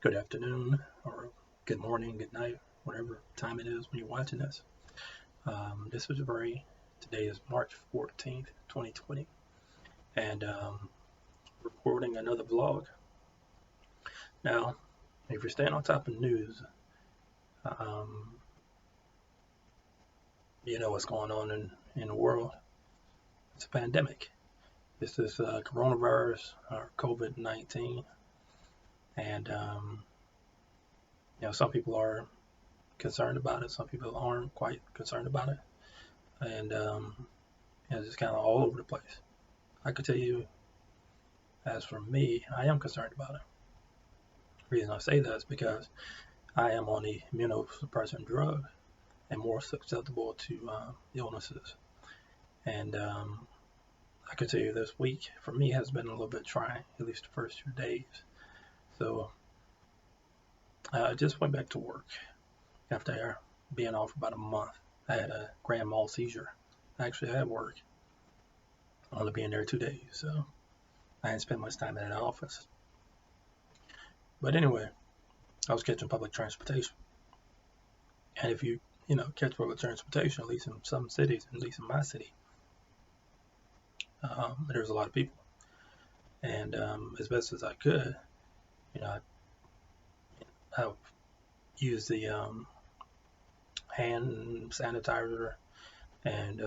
good afternoon, or good morning, good night, whatever time it is when you're watching this. This was today is March 14th, 2020, and recording another vlog. Now, if you're staying on top of news, um, you know what's going on in the world. It's a pandemic. This is coronavirus or COVID-19, and some people are concerned about it. Some people aren't quite concerned about it, and it's just kind of all over the place. I could tell you, as for me, I am concerned about it. The reason I say that is because I am on the immunosuppressant drug and more susceptible to illnesses. And I could tell you this week for me has been a little bit trying, at least the first few days. So I just went back to work after being off about a month. I had a grand mal seizure. Actually, I had work, only being there 2 days, so I didn't spend much time in the office. But anyway, I was catching public transportation. And if you catch public transportation, at least in some cities, at least in my city, there's a lot of people. And as best as I could, I used the hand sanitizer and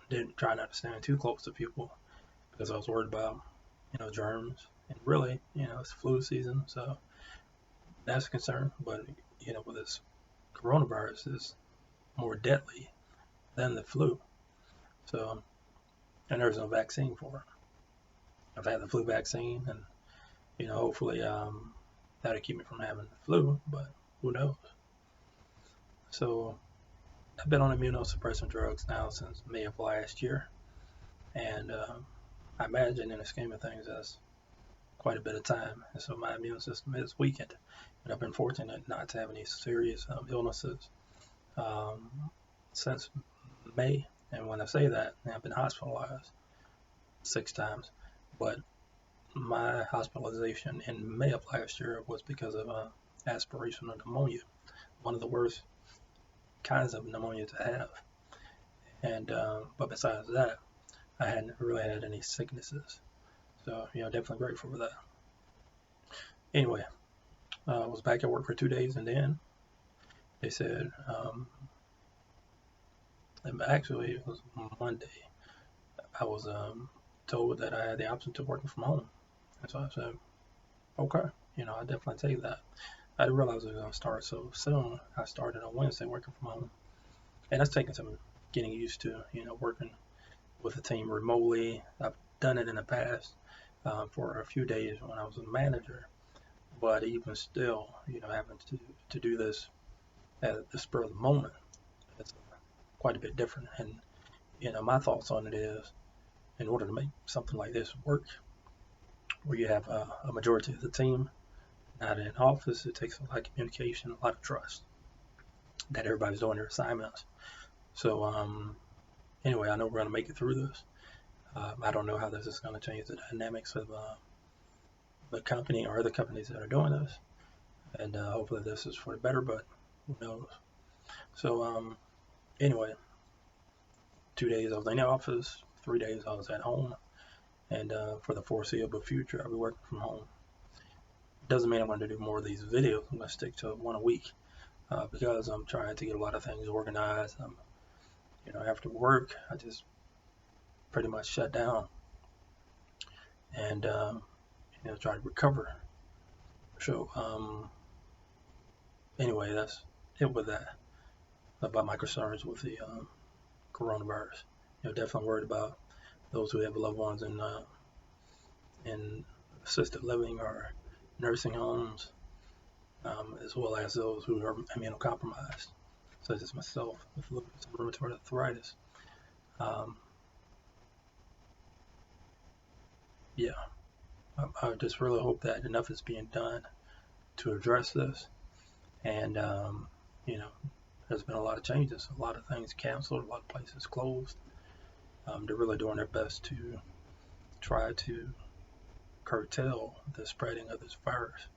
didn't try not to stand too close to people because I was worried about, germs. And really, it's flu season, so that's a concern. But, with this coronavirus is more deadly than the flu. So, and there's no vaccine for it. I've had the flu vaccine, and hopefully that'll keep me from having the flu, but who knows? So, I've been on immunosuppressant drugs now since May of last year, and I imagine in the scheme of things that's quite a bit of time, and so my immune system is weakened. And I've been fortunate not to have any serious illnesses since May. And when I say that, I've been hospitalized 6 times, but my hospitalization in May of last year was because of aspirational pneumonia, one of the worst kinds of pneumonia to have. And but besides that, I hadn't really had any sicknesses. So, definitely grateful for that. Anyway, I was back at work for 2 days, and then they said, actually, it was Monday, I was told that I had the option to working from home. And so I said, okay, I definitely take that. I didn't realize it was going to start so soon. I started on Wednesday working from home. And that's taken some getting used to, working with a team remotely. I've done it in the past for a few days when I was a manager. But even still, having to do this at the spur of the moment, it's quite a bit different. And, my thoughts on it is, in order to make something like this work, where you have a majority of the team not in office, it takes a lot of communication, a lot of trust that everybody's doing their assignments. So anyway, I know we're going to make it through this. I don't know how this is going to change the dynamics of the company or other companies that are doing this, and hopefully this is for the better, but who knows. So anyway, 2 days I was in the office, 3 days I was at home, and for the foreseeable future I'll be working from home. Doesn't mean I'm going to do more of these videos. I'm going to stick to one a week because I'm trying to get a lot of things organized. After work I just pretty much shut down and try to recover. So anyway, that's it with that, about my concerns with the coronavirus. Definitely worried about those who have loved ones in assisted living or nursing homes, as well as those who are immunocompromised, such as myself with rheumatoid arthritis. Yeah, I just really hope that enough is being done to address this. And there's been a lot of changes, a lot of things canceled, a lot of places closed. They're really doing their best to try to curtail the spreading of this virus.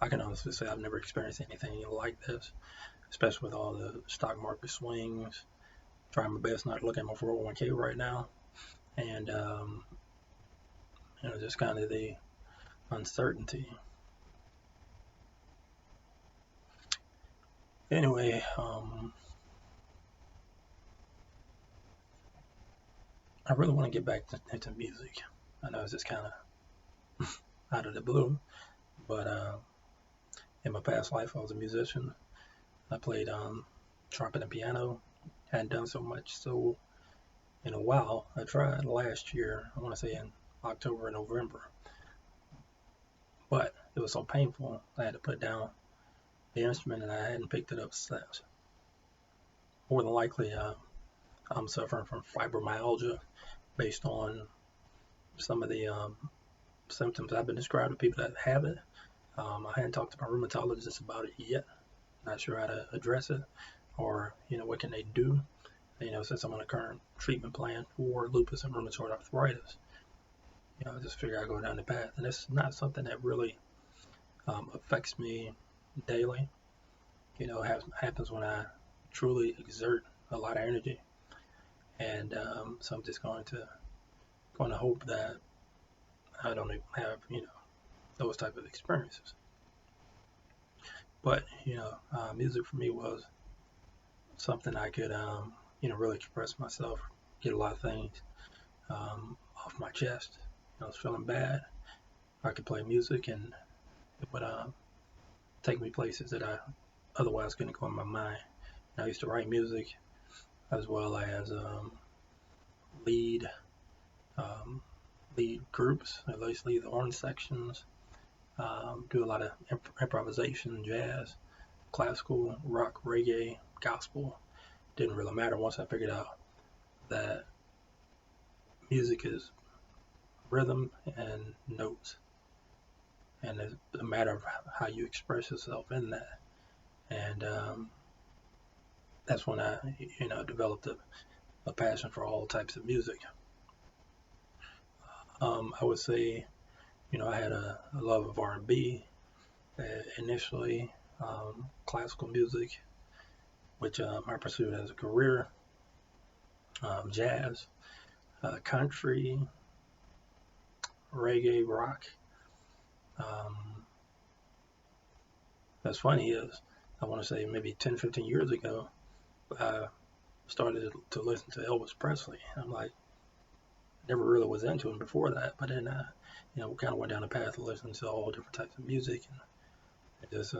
I can honestly say I've never experienced anything like this, especially with all the stock market swings. Trying my best not to look at my 401k right now, and just kind of the uncertainty. Anyway, I really want to get back into music. I know it's just kind of out of the blue, but in my past life, I was a musician. I played trumpet and piano. Hadn't done so much so in a while. I tried last year, I want to say in October and November, but it was so painful. I had to put down the instrument and I hadn't picked it up since. More than likely, I'm suffering from fibromyalgia based on some of the symptoms I've been described to people that have it. I hadn't talked to my rheumatologist about it yet. Not sure how to address it, or what can they do. Since I'm on a current treatment plan for lupus and rheumatoid arthritis, I just figure I go down the path, and it's not something that really affects me daily. It happens when I truly exert a lot of energy, and so I'm just going to hope that I don't have those type of experiences. But music for me was something I could really express myself, get a lot of things off my chest. I was feeling bad. I could play music and it would take me places that I otherwise couldn't go in my mind. And I used to write music as well as lead groups, at least lead the horn sections, do a lot of improvisation, jazz, classical, rock, reggae, gospel. Didn't really matter once I figured out that music is rhythm and notes, and it's a matter of how you express yourself in that. And that's when I developed a passion for all types of music. I would say I had a love of R&B initially, classical music, which I pursued as a career, jazz, country, reggae, rock. That's funny is I want to say maybe 10, 15 years ago, I started to listen to Elvis Presley. I'm like, never really was into him before that, but then kind of went down the path of listening to all different types of music, and I just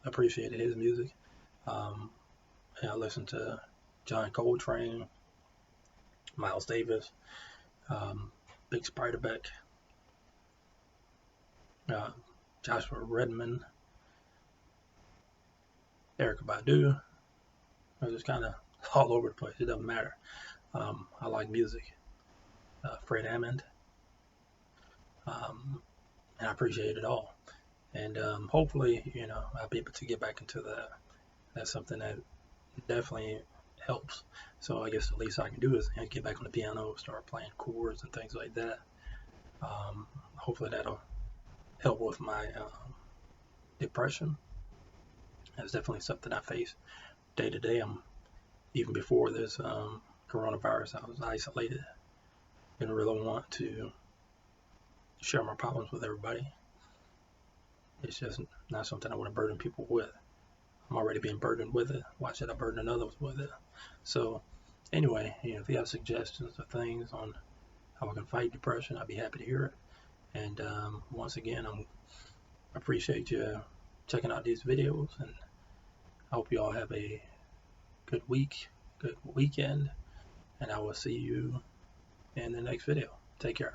appreciated his music. I listened to John Coltrane, Miles Davis, Big Spiderbeck, Joshua Redman, Erykah Badu. I was just kind of all over the place. It doesn't matter. I like music. Fred Hammond, and I appreciate it all. And hopefully, I'll be able to get back into that. That's something that definitely helps. So I guess the least I can do is get back on the piano, start playing chords and things like that. Hopefully that'll help with my depression. That's definitely something I face day to day. Even before this coronavirus, I was isolated. Didn't really want to share my problems with everybody. It's just not something I want to burden people with. I'm already being burdened with it. Why should I burden others with it? So anyway, if you have suggestions or things on how I can fight depression, I'd be happy to hear it. And once again, I appreciate you checking out these videos, and I hope you all have a good week, good weekend, and I will see you in the next video. Take care.